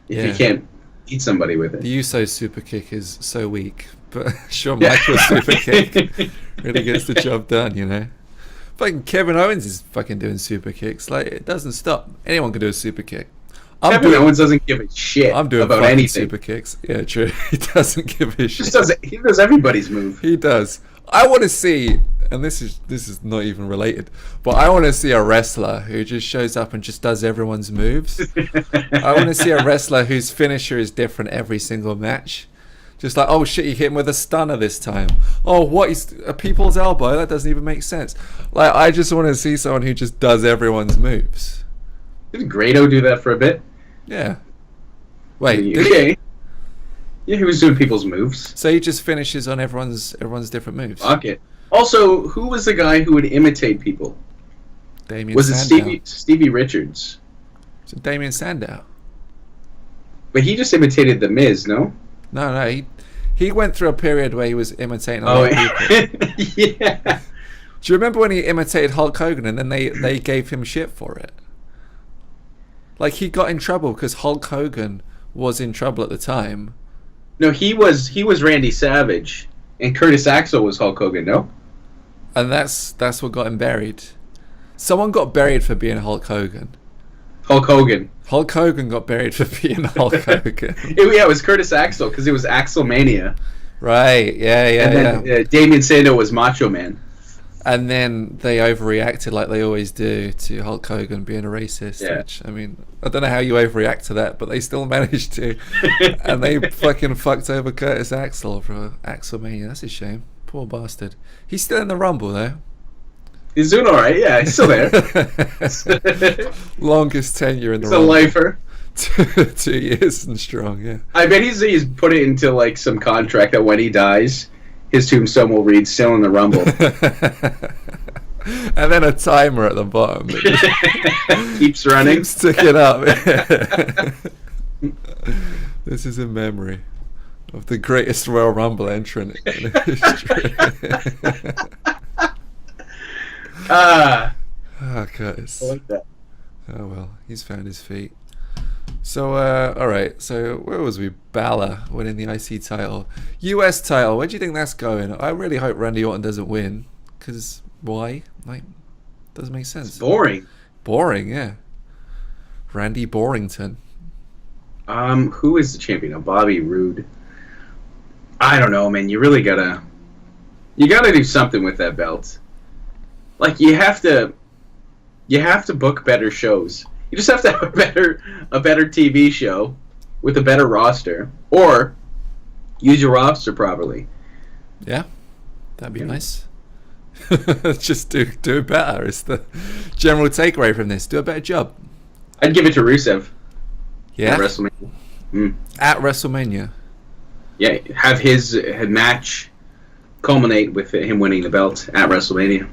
If Yeah. he can't beat somebody with it. The Usos super kick is so weak, but Shawn Michaels super kick really gets the job done, you know. Fucking Kevin Owens is fucking doing super kicks. Like, it doesn't stop. Anyone can do a super kick. Kevin Owens doesn't give a shit I'm doing about fucking anything. super kicks. Yeah, true. He doesn't give a shit. He does everybody's move. He does. I want to see, and this is not even related, but I want to see a wrestler who just shows up and just does everyone's moves. I want to see a wrestler whose finisher is different every single match. Just like, oh shit, you hit him with a stunner this time. Oh, what? He's a people's elbow? That doesn't even make sense. Like, I just want to see someone who just does everyone's moves. Didn't Grado do that for a bit? Yeah. Wait, did okay. he? Yeah, he was doing people's moves. So he just finishes on everyone's different moves. Fuck it. Also, who was the guy who would imitate people? Damien Was it Sandow. Stevie Richards? Was it Damien Sandow? But he just imitated The Miz, no? No, he went through a period where he was imitating a lot of people. Yeah. Do you remember when he imitated Hulk Hogan and then they gave him shit for it? Like, he got in trouble because Hulk Hogan was in trouble at the time. No, he was Randy Savage, and Curtis Axel was Hulk Hogan, no? And that's what got him buried. Someone got buried for being Hulk Hogan. Hulk Hogan. Hulk Hogan got buried for being Hulk Hogan. It was Curtis Axel, because it was Axelmania. Right, yeah. And then Damien Sandow was Macho Man. And then they overreacted like they always do to Hulk Hogan being a racist. Yeah. Which, I mean, I don't know how you overreact to that, but they still managed to. And they fucking fucked over Curtis Axel for Axelmania. That's a shame. Poor bastard. He's still in the Rumble, though. He's doing alright, yeah, he's still there. Longest tenure in the He's a Rumble. lifer. 2 years and strong, yeah. I bet he's put it into like some contract that when he dies, his tombstone will read "Still in the Rumble." And then a timer at the bottom. Keeps running. Keeps ticking up. This is in memory of the greatest Royal Rumble entrant in history. Ah, Curtis. I like that. Oh well, he's found his feet. So, alright, so where was we? Balor winning the IC title. US title, where do you think that's going? I really hope Randy Orton doesn't win. Because, why? Like, doesn't make sense. It's boring. Boring, yeah. Randy Borington. Who is the champion? Oh, Bobby Roode. I don't know, man. You really gotta do something with that belt. Like you have to book better shows. You just have to have a better TV show with a better roster, or use your roster properly. Yeah, that'd be nice. Just do it better. It's the general takeaway from this. Do a better job. I'd give it to Rusev. Yeah. At WrestleMania. At WrestleMania. Yeah, have his match culminate with him winning the belt at WrestleMania.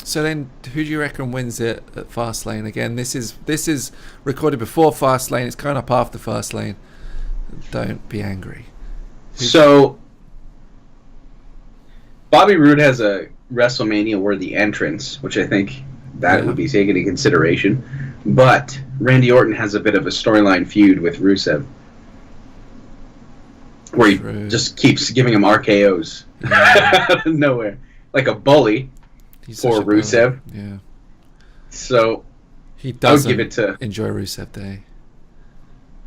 So then, who do you reckon wins it at Fastlane? Again, this is recorded before Fastlane. It's kind of after Fastlane. Don't be angry. So, Bobby Roode has a WrestleMania-worthy entrance, which I think that would be taken into consideration. But Randy Orton has a bit of a storyline feud with Rusev, where he just keeps giving him RKOs out of nowhere, like a bully. For Rusev. Yeah. So he doesn't give it to enjoy Rusev Day.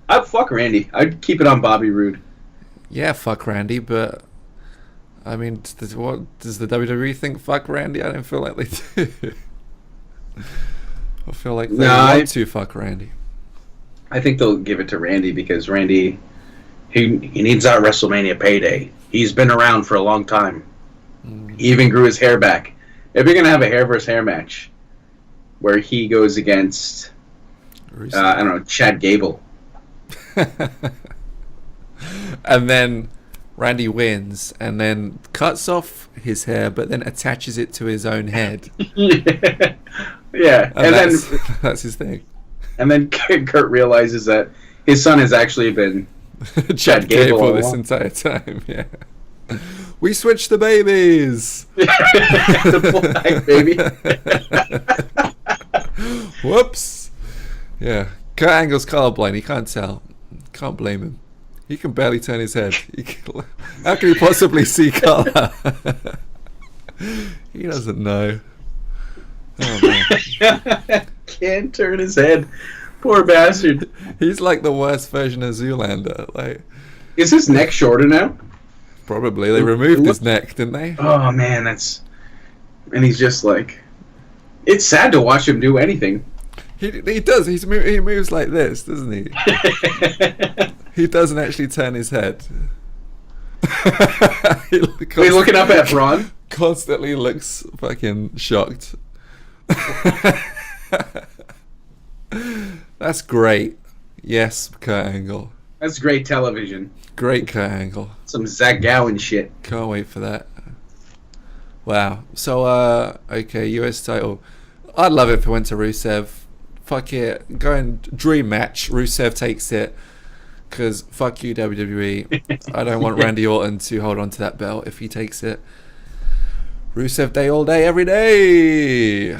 I'd fuck Randy. I'd keep it on Bobby Roode. Yeah, fuck Randy, but I mean, what does the WWE think? Fuck Randy? I don't feel like they do. I feel like they want to fuck Randy. I think they'll give it to Randy because Randy, he needs that WrestleMania payday. He's been around for a long time. He even grew his hair back. If you're gonna have a hair versus hair match, where he goes against, I don't know, Chad Gable, and then Randy wins, and then cuts off his hair, but then attaches it to his own head. Yeah, and then that's his thing. And then Kurt realizes that his son has actually been Chad Gable this entire time. Yeah. We switched the babies. The black baby. Whoops. Yeah. Kurt Angle's colorblind. He can't tell. Can't blame him. He can barely turn his head. How can he possibly see color? He doesn't know. Oh, man. Can't turn his head. Poor bastard. He's like the worst version of Zoolander. Like, is his neck shorter now? Probably. They removed his neck, didn't they? Oh man, and he's just like, it's sad to watch him do anything. He does. He moves like this, doesn't he? He doesn't actually turn his head. He's looking up at Braun. Constantly looks fucking shocked. That's great. Yes, Kurt Angle. That's great television. Great Kurt Angle. Some Zach Gowen shit. Can't wait for that. Wow. So, okay, US title. I'd love it if it went to Rusev. Fuck it. Go and dream match. Rusev takes it. Because fuck you, WWE. I don't want Randy Orton to hold on to that belt if he takes it. Rusev Day all day, every day.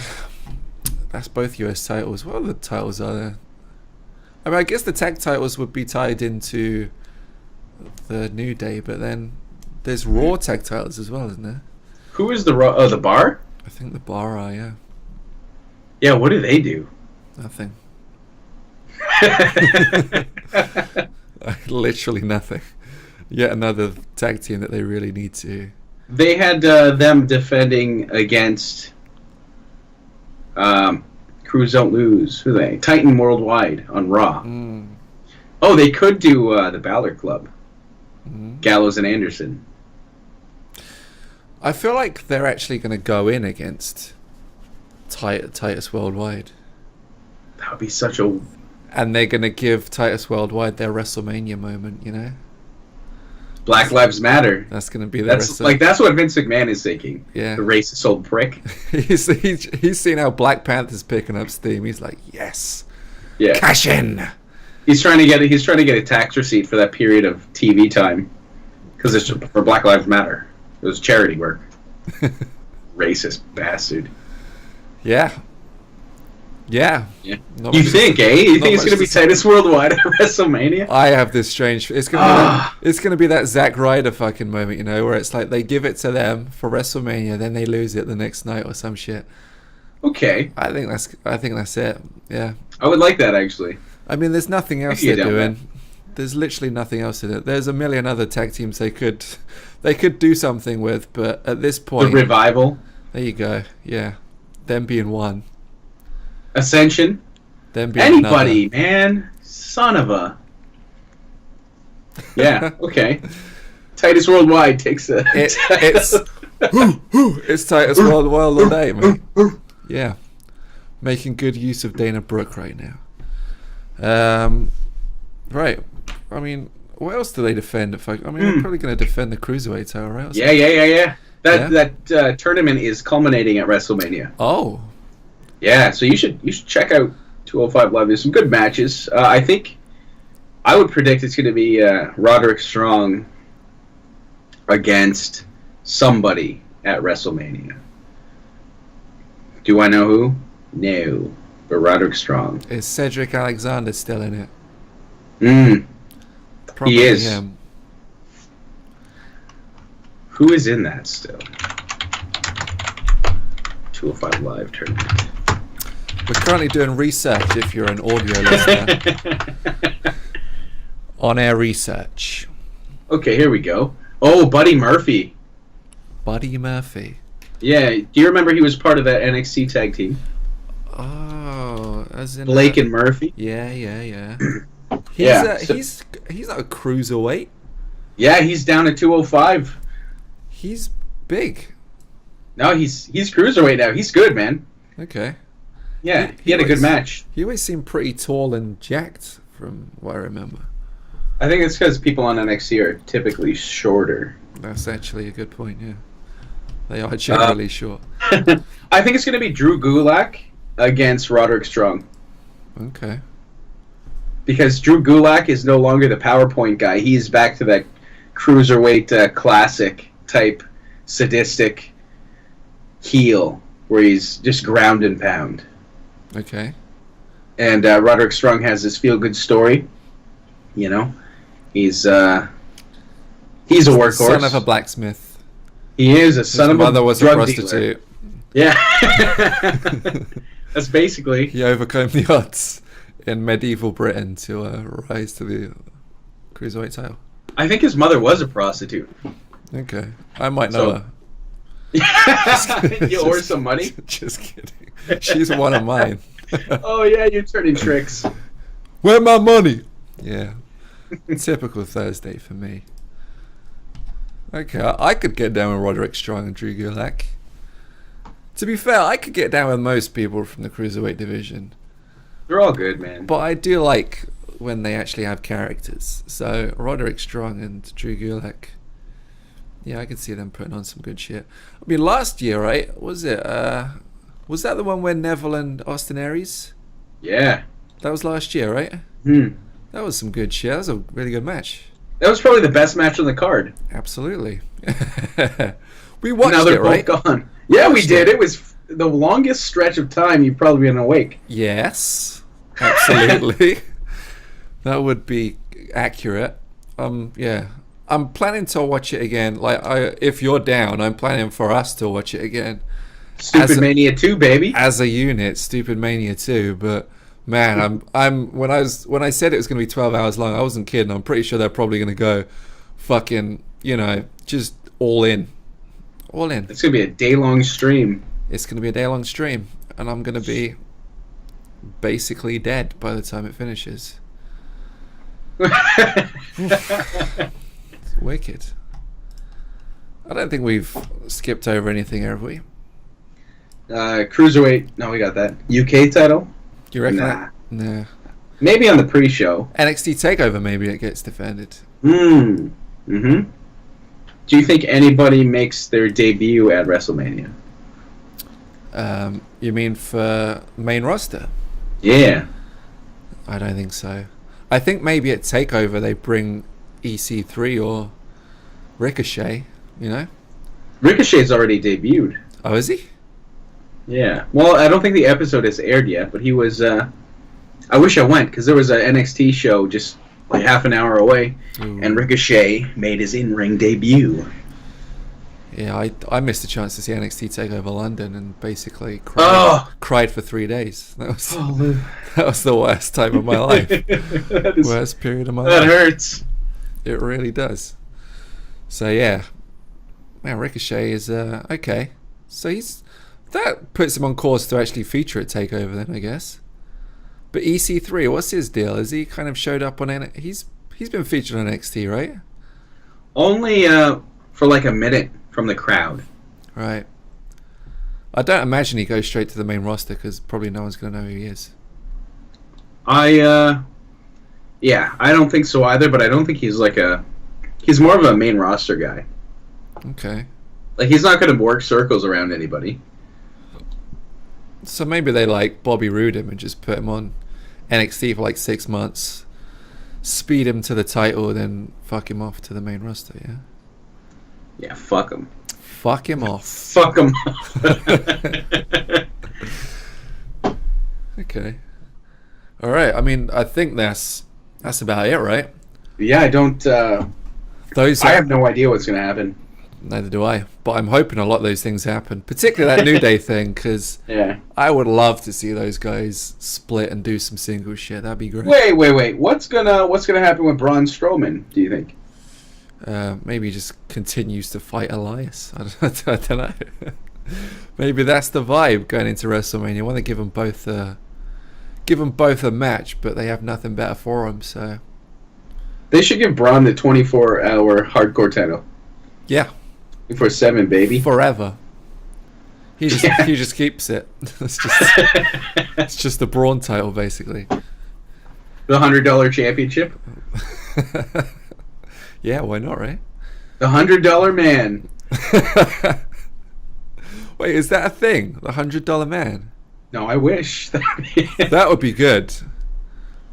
That's both US titles. What other titles are there? I mean, I guess the tag titles would be tied into the New Day, but then there's Raw tag titles as well, isn't there? Who is the Raw? Oh, the Bar? I think the Bar are, yeah. Yeah, what do they do? Nothing. Literally nothing. Yet another tag team that they really need to. They had them defending against Crews Don't Lose. Who are they? Titan Worldwide on Raw. Oh, they could do the Balor Club. Gallows and Anderson. I feel like they're actually going to go in against Titus Worldwide. That would be such a... And they're going to give Titus Worldwide their WrestleMania moment, you know? Black Lives Matter. That's going to be their that's what Vince McMahon is thinking. Yeah. The racist old prick. he's seen how Black Panther's picking up steam. He's like, yes. Yeah. Cash in. He's trying to get a tax receipt for that period of TV time because it's for Black Lives Matter. It was charity work. Racist bastard. Yeah. You think, eh? You think it's going to be Titus Worldwide at WrestleMania? I have this strange... It's going to be that Zack Ryder fucking moment, you know, where it's like they give it to them for WrestleMania, then they lose it the next night or some shit. Okay. I think that's it. Yeah. I would like that, actually. I mean, there's nothing else they're doing. There's literally nothing else in it. There's a million other tag teams they could do something with, but at this point, The Revival, there you go. Yeah, them being one, Ascension, them being anybody, man, son of a. Yeah. Okay. Titus Worldwide takes a. It's Titus Worldwide all day, mate. Yeah, making good use of Dana Brooke right now. Right. I mean, what else do they defend? They're probably going to defend the Cruiserweight title, right? Yeah. That tournament is culminating at WrestleMania. Oh. Yeah, so you should check out 205 Live. There's some good matches. I would predict it's going to be Roderick Strong against somebody at WrestleMania. Do I know who? No. But Roderick Strong. Is Cedric Alexander still in it? He is. Him. Who is in that still? 205 Live tournament. We're currently doing research if you're an audio listener. On-air research. Okay, here we go. Oh, Buddy Murphy. Buddy Murphy. Yeah, do you remember he was part of that NXT tag team? Oh, as in Blake and Murphy? Yeah. He's not a cruiserweight. Yeah, he's down at 205. He's big. No, he's cruiserweight now. He's good, man. Okay. Yeah, he had a good match. He always seemed pretty tall and jacked, from what I remember. I think it's because people on NXT are typically shorter. That's actually a good point, yeah. They are generally short. I think it's going to be Drew Gulak against Roderick Strong. Okay. Because Drew Gulak is no longer the PowerPoint guy. He's back to that cruiserweight classic type sadistic heel where he's just ground and pound. Okay. And Roderick Strong has this feel-good story. You know, he's a workhorse. Son of a blacksmith. He is a son of a mother was a drug prostitute. Dealer. Yeah. That's basically. He overcame the odds in medieval Britain to rise to the cruiserweight title. I think his mother was a prostitute. Okay. I might know her. You owe her some money? Just kidding. She's one of mine. Oh, yeah, you're turning tricks. Where my money? Yeah. Typical Thursday for me. Okay, I could get down with Roderick Strong and Drew Gulak. To be fair, I could get down with most people from the cruiserweight division. They're all good, man. But I do like when they actually have characters. So Roderick Strong and Drew Gulak. Yeah, I could see them putting on some good shit. I mean, last year, right? Was that the one where Neville and Austin Aries? Yeah. That was last year, right? That was some good shit. That was a really good match. That was probably the best match on the card. Absolutely. We watched now they're it, right? both gone. Yeah, we did. It was the longest stretch of time you've probably been awake. Yes, absolutely. That would be accurate. Yeah. I'm planning to watch it again. If you're down, I'm planning for us to watch it again. Stupid Mania 2, baby. As a unit, Stupid Mania 2, but man, when I said it was going to be 12 hours long, I wasn't kidding. I'm pretty sure they're probably going to go fucking, just all in. All in. It's going to be a day-long stream. It's going to be a day-long stream, and I'm going to be basically dead by the time it finishes. It's wicked. I don't think we've skipped over anything, have we? Cruiserweight. No, we got that. UK title? Do you reckon? Nah. Nah. Maybe on the pre-show. NXT TakeOver, maybe it gets defended. Mm-hmm. Do you think anybody makes their debut at WrestleMania? You mean for main roster? Yeah. I don't think so. I think maybe at TakeOver they bring EC3 or Ricochet, Ricochet's already debuted. Oh, is he? Yeah. Well, I don't think the episode has aired yet, but he was... I wish I went, because there was an NXT show just like half an hour away, and Ricochet made his in-ring debut. Yeah, I missed the chance to see NXT Takeover London and basically cried for 3 days. That was the worst time of my life. Worst period of my life. That hurts. It really does. So yeah, man, Ricochet is okay. So that puts him on course to actually feature at Takeover then, I guess. But EC3, what's his deal? Has he kind of showed up on NXT? He's been featured on NXT, right? Only for like a minute from the crowd. Right. I don't imagine he goes straight to the main roster because probably no one's going to know who he is. I don't think so either, but I don't think he's he's more of a main roster guy. Okay. Like, he's not going to work circles around anybody. So maybe they like Bobby Roode him and just put him on NXT for like 6 months, speed him to the title, then fuck him off to the main roster, yeah? Yeah, fuck him. Fuck him off. Fuck him off. Okay. All right. I mean, I think that's about it, right? Yeah, I don't... I have no idea what's going to happen. Neither do I. But I'm hoping a lot of those things happen. Particularly that New Day thing, because yeah. I would love to see those guys split and do some single shit. That'd be great. Wait. What's gonna happen with Braun Strowman, do you think? Maybe he just continues to fight Elias. I don't know. Maybe that's the vibe going into WrestleMania. I want to give them both a match, but they have nothing better for them. So they should give Braun the 24-hour hardcore title. Yeah, 24/7, baby, forever. He just keeps it. It's just the Braun title, basically. The $100 championship. Yeah, why not, right? The $100 man. Wait, is that a thing? The $100 man? No, I wish. That would be good.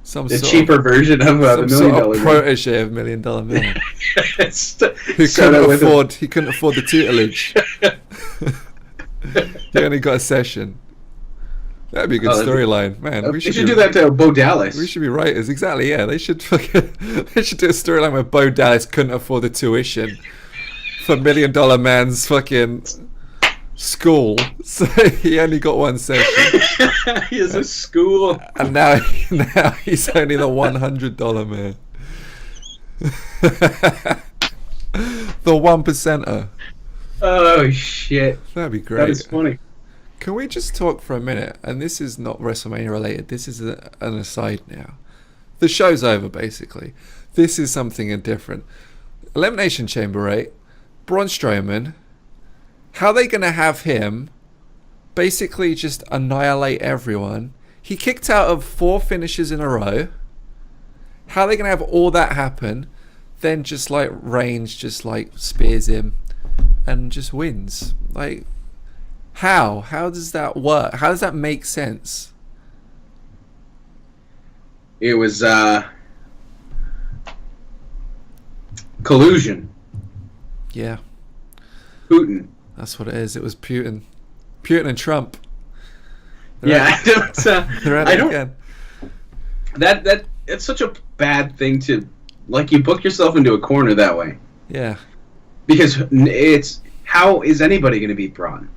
The cheaper version of the $1 Million Man. Protege of $1 Million Man. He couldn't afford the tutelage. He only got a session. That'd be a good storyline, man. We should do that to Bo Dallas. We should be writers, exactly. Yeah, they should do a storyline where Bo Dallas couldn't afford the tuition for $1 Million Man's fucking school, so he only got one session. He has a school, and now he's only the $100 man. The 1%er. Oh shit! That'd be great. That is funny. Can we just talk for a minute? And this is not WrestleMania related. This is an aside now. The show's over, basically. This is something different. Elimination Chamber, right? Braun Strowman. How are they going to have him basically just annihilate everyone? He kicked out of 4 finishes in a row. How are they going to have all that happen? Then just like Reigns just like spears him and just wins. Like, how does that work? How does that make sense? It was collusion. Yeah, Putin. That's what it is. It was Putin and Trump. I don't. Again. That it's such a bad thing to, like, you book yourself into a corner that way. Yeah. Because it's, how is anybody going to beat Braun?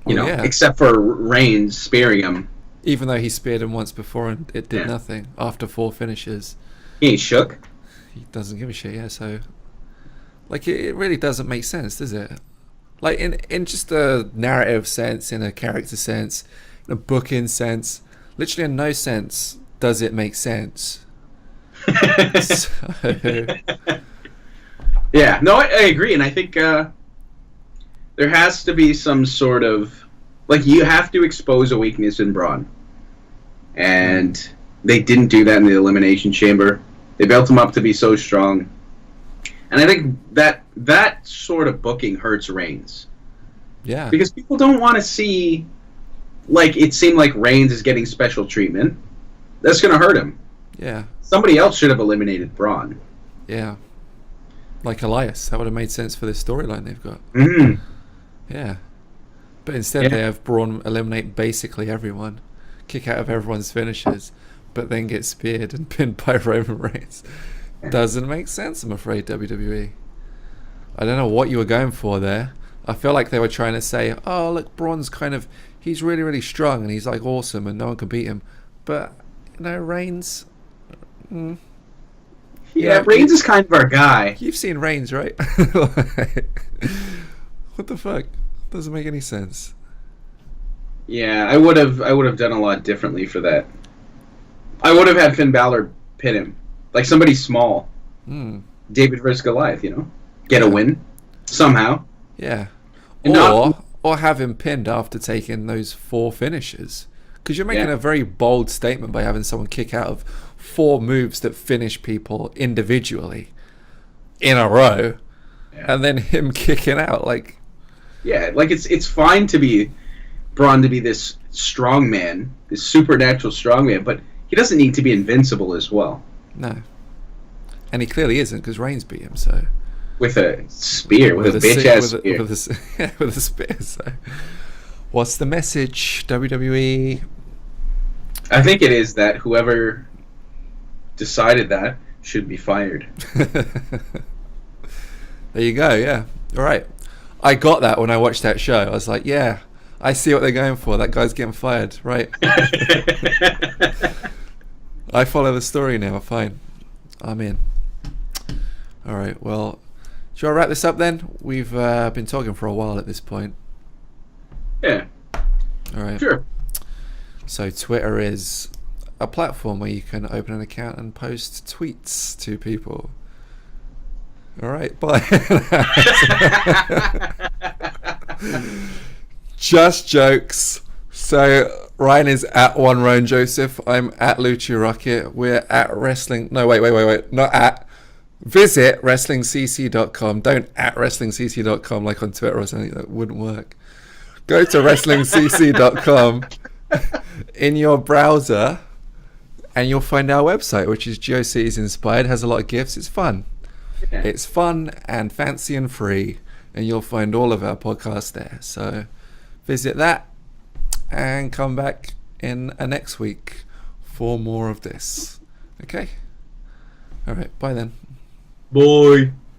You know, except for Reigns spearing him. Even though he speared him once before and it did nothing after 4 finishes. He ain't shook. He doesn't give a shit, yeah, so... Like, it really doesn't make sense, does it? Like, in just a narrative sense, in a character sense, in a booking sense, literally in no sense does it make sense. Yeah, no, I agree, and I think there has to be some sort of, like, you have to expose a weakness in Braun, and they didn't do that in the Elimination Chamber. They built him up to be so strong, and I think that sort of booking hurts Reigns. Yeah, because people don't want to see, like, it seemed like Reigns is getting special treatment. That's going to hurt him. Yeah, somebody else should have eliminated Braun. Yeah. Like Elias, that would have made sense for this storyline they've got. Mm. Yeah. But instead they have Braun eliminate basically everyone, kick out of everyone's finishes, but then get speared and pinned by Roman Reigns. Doesn't make sense, I'm afraid, WWE. I don't know what you were going for there. I feel like they were trying to say, oh, look, Braun's he's really, really strong and he's like awesome and no one can beat him. But, Reigns... Yeah, Reigns is kind of our guy. You've seen Reigns, right? What the fuck? Doesn't make any sense. Yeah, I would have done a lot differently for that. I would have had Finn Balor pin him. Like somebody small. David versus Goliath, Get a win. Somehow. Yeah. And Or have him pinned after taking those 4 finishes. Because you're making a very bold statement by having someone kick out of 4 moves that finish people individually in a row, and then him kicking out like. Yeah, like it's fine to be Braun to be this strong man, this supernatural strong man, but he doesn't need to be invincible as well. No, and he clearly isn't because Reigns beat him. So with a spear, with a bitch ass spear, with a spear. So what's the message, WWE? I think it is that whoever decided that should be fired. There you go, yeah. All right. I got that when I watched that show. I was like, yeah, I see what they're going for. That guy's getting fired, right? I follow the story now. Fine. I'm in. All right, well, shall I wrap this up then? We've been talking for a while at this point. Yeah. All right. Sure. So Twitter is a platform where you can open an account and post tweets to people. All right, bye. Just jokes. So Ryan is at One Roan Joseph. I'm at Lucha Rocket. We're at Wrestling. No, wait. Not at. Visit WrestlingCC.com. Don't at WrestlingCC.com like on Twitter or something. That wouldn't work. Go to WrestlingCC.com in your browser, and you'll find our website, which is GeoCities inspired. Has a lot of GIFs. It's fun. Yeah. It's fun and fancy and free, and you'll find all of our podcasts there. So visit that and come back in next week for more of this. Okay? All right. Bye then. Bye.